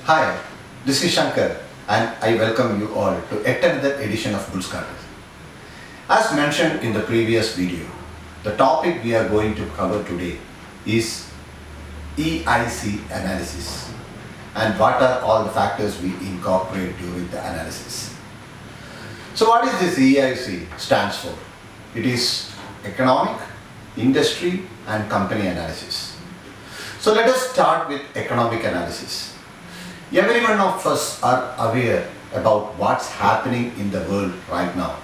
Hi, this is Shankar and I welcome you all to yet another edition of Bull's Corner. As mentioned in the previous video, the topic we are going to cover today is EIC analysis and what are all the factors we incorporate during the analysis. So what is this EIC stands for? It is Economic, Industry and Company Analysis. So let us start with economic analysis. Every one of us are aware about what's happening in the world right now.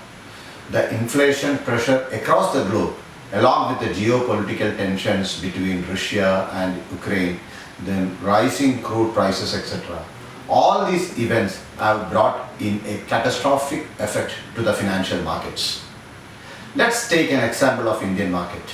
The inflation pressure across the globe, along with the geopolitical tensions between Russia and Ukraine, then rising crude prices, etc. All these events have brought in a catastrophic effect to the financial markets. Let's take an example of Indian market.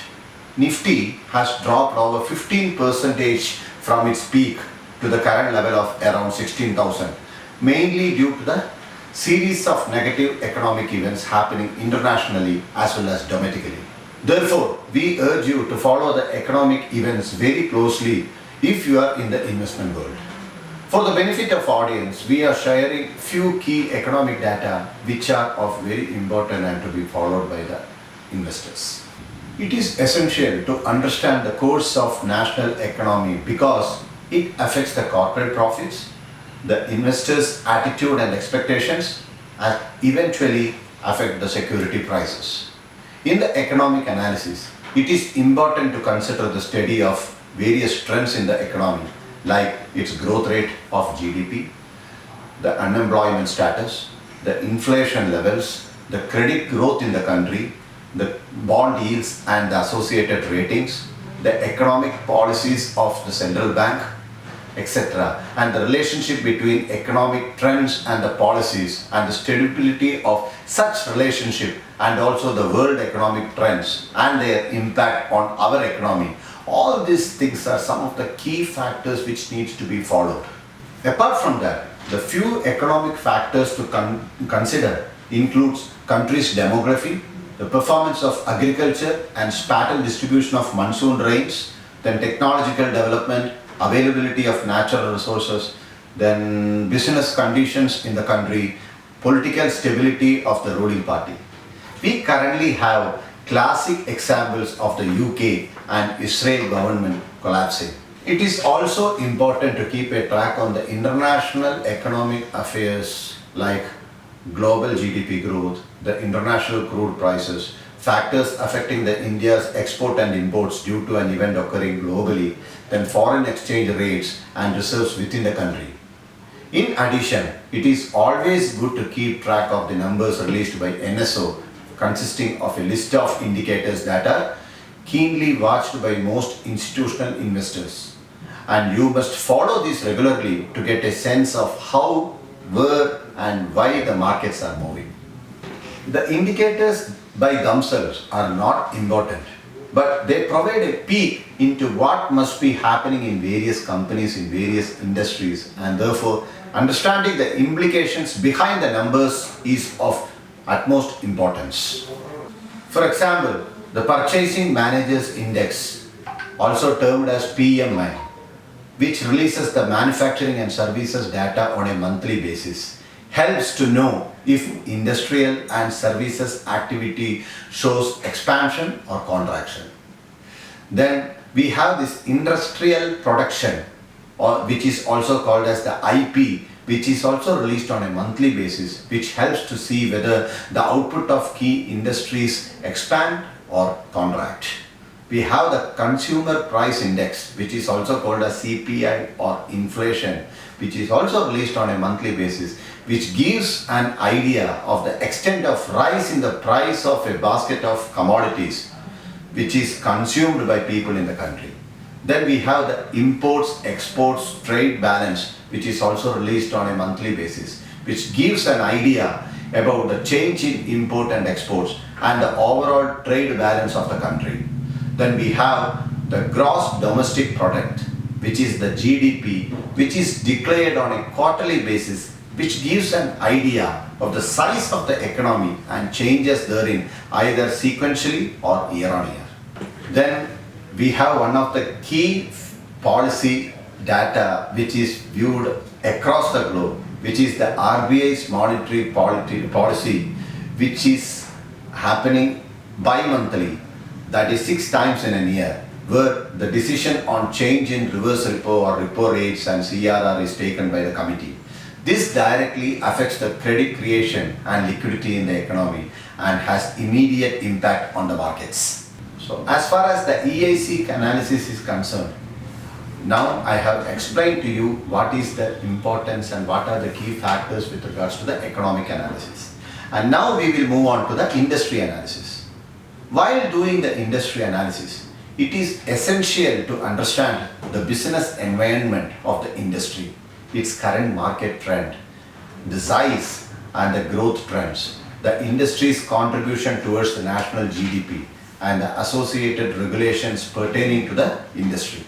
Nifty has dropped over 15% from its peak to the current level of around 16,000, mainly due to the series of negative economic events happening internationally as well as domestically. Therefore, we urge you to follow the economic events very closely if you are in the investment world. For the benefit of audience, we are sharing few key economic data which are of very important and to be followed by the investors. It is essential to understand the course of national economy because it affects the corporate profits, the investors' attitude and expectations, and eventually affect the security prices. In the economic analysis, it is important to consider the study of various trends in the economy, like its growth rate of GDP, the unemployment status, the inflation levels, the credit growth in the country, the bond yields and the associated ratings, the economic policies of the central bank, etc. and the relationship between economic trends and the policies and the stability of such relationship and also the world economic trends and their impact on our economy. All these things are some of the key factors which needs to be followed. Apart from that, the few economic factors to consider includes country's demography, the performance of agriculture and spatial distribution of monsoon rains, then technological development, availability of natural resources, then business conditions in the country, political stability of the ruling party. We currently have classic examples of the UK and Israel government collapsing. It is also important to keep a track on the international economic affairs like global GDP growth, the international crude prices, factors affecting the India's export and imports due to an event occurring globally, then foreign exchange rates and reserves within the country. In addition, it is always good to keep track of the numbers released by NSO consisting of a list of indicators that are keenly watched by most institutional investors. And you must follow this regularly to get a sense of how, where and why the markets are moving. The indicators by themselves are not important, but they provide a peek into what must be happening in various companies, in various industries, and therefore understanding the implications behind the numbers is of utmost importance. For example, the Purchasing Managers Index, also termed as PMI, which releases the manufacturing and services data on a monthly basis, helps to know if industrial and services activity shows expansion or contraction. Then we have this industrial production, which is also called as the IP, which is also released on a monthly basis, which helps to see whether the output of key industries expand or contract. We have the Consumer Price Index, which is also called as CPI or inflation, which is also released on a monthly basis, which gives an idea of the extent of rise in the price of a basket of commodities which is consumed by people in the country. Then we have the imports, exports, trade balance, which is also released on a monthly basis, which gives an idea about the change in import and exports and the overall trade balance of the country. Then we have the gross domestic product, which is the GDP, which is declared on a quarterly basis, which gives an idea of the size of the economy and changes therein either sequentially or year on year. Then we have one of the key policy data which is viewed across the globe, which is the RBI's monetary policy, which is happening bi-monthly, that is 6 times in a year, where the decision on change in reverse repo or repo rates and CRR is taken by the committee. This directly affects the credit creation and liquidity in the economy and has immediate impact on the markets. So as far as the EIC analysis is concerned, now I have explained to you what is the importance and what are the key factors with regards to the economic analysis. And now we will move on to the industry analysis. While doing the industry analysis, it is essential to understand the business environment of the industry, its current market trend, the size and the growth trends, the industry's contribution towards the national GDP, and the associated regulations pertaining to the industry.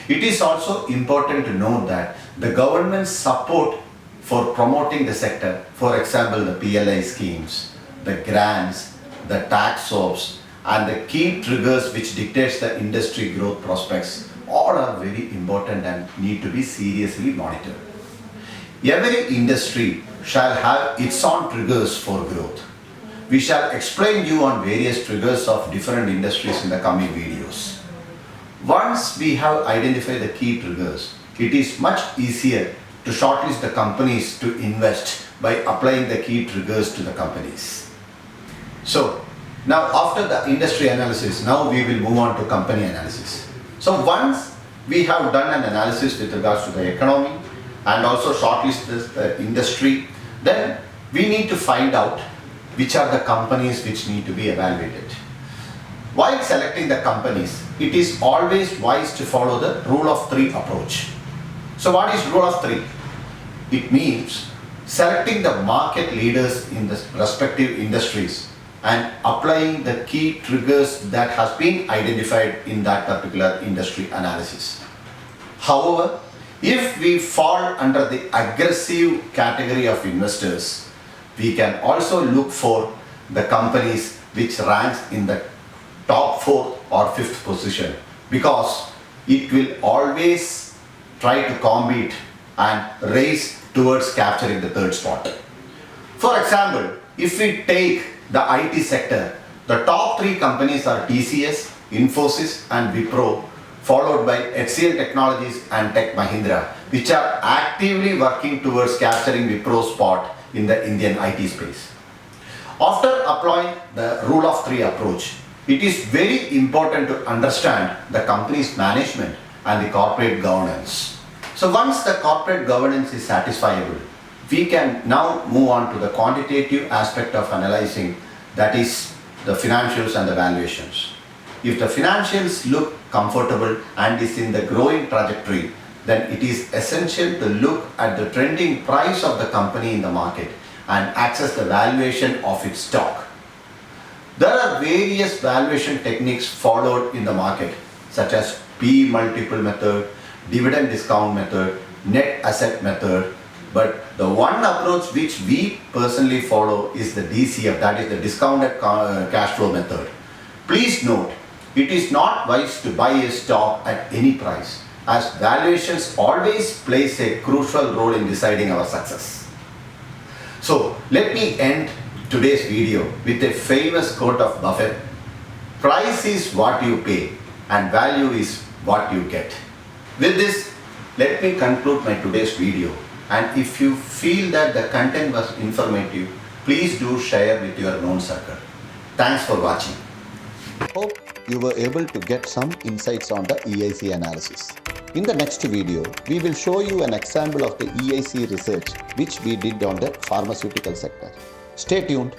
It is also important to note that the government's support for promoting the sector, for example, the PLI schemes, the grants, the tax soaps, and the key triggers which dictates the industry growth prospects, all are very important and need to be seriously monitored. Every industry shall have its own triggers for growth. We shall explain you on various triggers of different industries in the coming videos. Once we have identified the key triggers, it is much easier to shortlist the companies to invest by applying the key triggers to the companies. So, now after the industry analysis, now we will move on to company analysis. So once we have done an analysis with regards to the economy and also shortlist the industry, then we need to find out which are the companies which need to be evaluated. While selecting the companies, it is always wise to follow the rule of 3 approach. So what is rule of 3? It means selecting the market leaders in the respective industries and applying the key triggers that has been identified in that particular industry analysis. However, if we fall under the aggressive category of investors, we can also look for the companies which ranks in the top 4th or 5th position, because it will always try to compete and race towards capturing the 3rd spot. For example, if we take the IT sector, the top 3 companies are TCS, Infosys and Wipro, followed by HCL Technologies and Tech Mahindra, which are actively working towards capturing Wipro's spot in the Indian IT space. After applying the rule of 3 approach, it is very important to understand the company's management and the corporate governance. So once the corporate governance is satisfiable, we can now move on to the quantitative aspect of analyzing, that is the financials and the valuations. If the financials look comfortable and is in the growing trajectory, then it is essential to look at the trending price of the company in the market and access the valuation of its stock. There are various valuation techniques followed in the market, such as P multiple method, dividend discount method, net asset method, but the one approach which we personally follow is the DCF, that is the discounted cash flow method. Please note, it is not wise to buy a stock at any price, as valuations always plays a crucial role in deciding our success. So let me end today's video with a famous quote of Buffett: "Price is what you pay and value is what you get." With this, let me conclude my today's video, and if you feel that the content was informative, please do share with your known circle. Thanks for watching. Hope you were able to get some insights on the EIC analysis. In the next video, we will show you an example of the EIC research which we did on the pharmaceutical sector. Stay tuned.